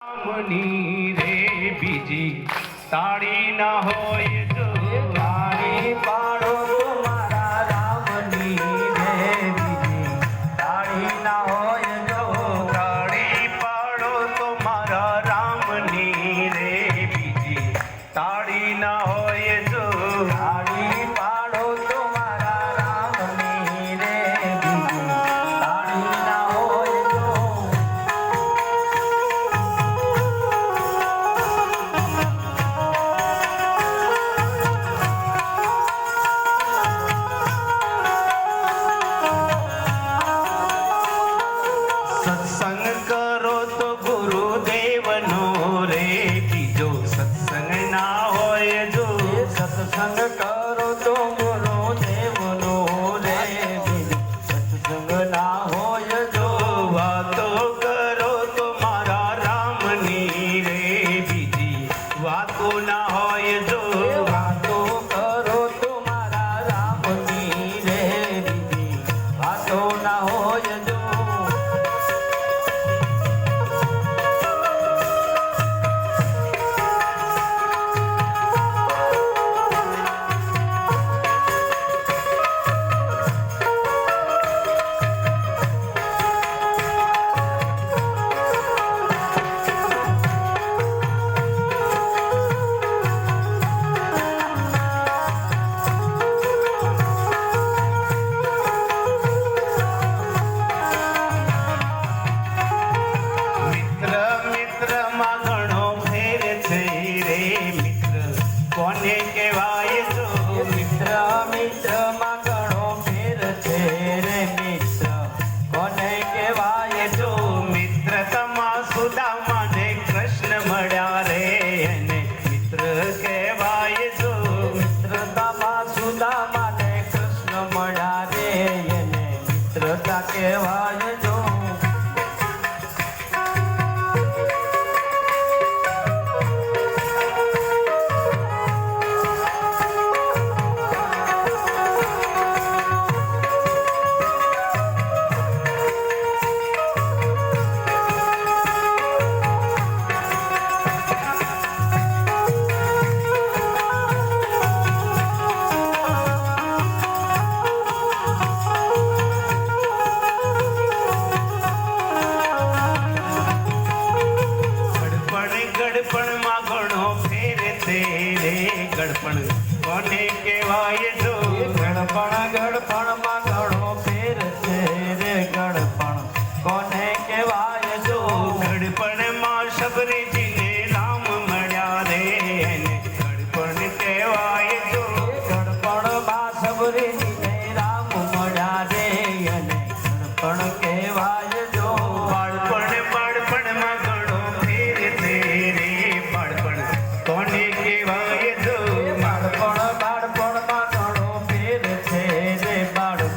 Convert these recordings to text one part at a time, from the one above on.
રામની રે બીજી તાળી ના હોય જો તાળી પાડો તો મારા રામની રે બીજી તાળી ના હોય જો તાળી પાડો તો મારા રામની રે બીજી તાળી ના હોય જો તાળી પાડો તો મારા રામની રે બીજી તાળી ના હોય જો સત્સંગ કરો તો ગુરુદેવનો રે બીજો સત્સંગ ના હોય જો સત્સંગ કરો તો ગુરુદેવનો રે બીજો સત્સંગ ના હોય જો વાતો કરો તો મારા રામની રે બીજી વાતો ના હોય જો વાતો કરો તો મારા રામની રે બીજી વાતો ના હોય જો મિત્રમાં ઘણો ફેર છે રે મિત્ર કોને કહેવાય જો મિત્ર મિત્રમાં ઘણો ફેર છે રે મિત્ર કોને કહેવાય જો મિત્રતામાં સુદામાને કૃષ્ણ મળ્યા રે અને મિત્ર કહેવાય જો મિત્રતામાં સુદામાને કૃષ્ણ મળ્યા રે એને મિત્રતા કહેવાય જો ગડપણમાં ઘણો ફેર છે રે ગડપણ કોને કહેવાય જો ગડપણમાં ઘણો ફેર છે રે ગડપણ કોને કહેવાય જો ગડપણમાં શબરીજીને રામ મળ્યા રે એને ગડપણ કહેવાય જો ગડપણમાં સબરીજીને રામ મળ્યા રે અને ગડપણ કહેવાય જો બાળપણમાં ઘણો ફેર છે રે બાળપણ કોને કહેવાય જો બાળપણમાં ઘણો ફેર છે રે બાળપણ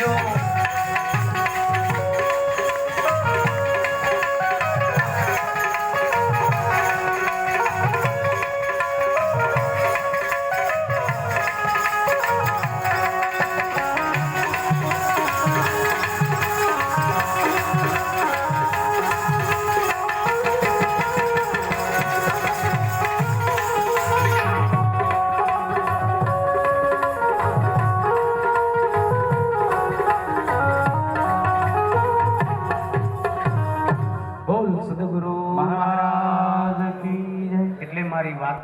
જો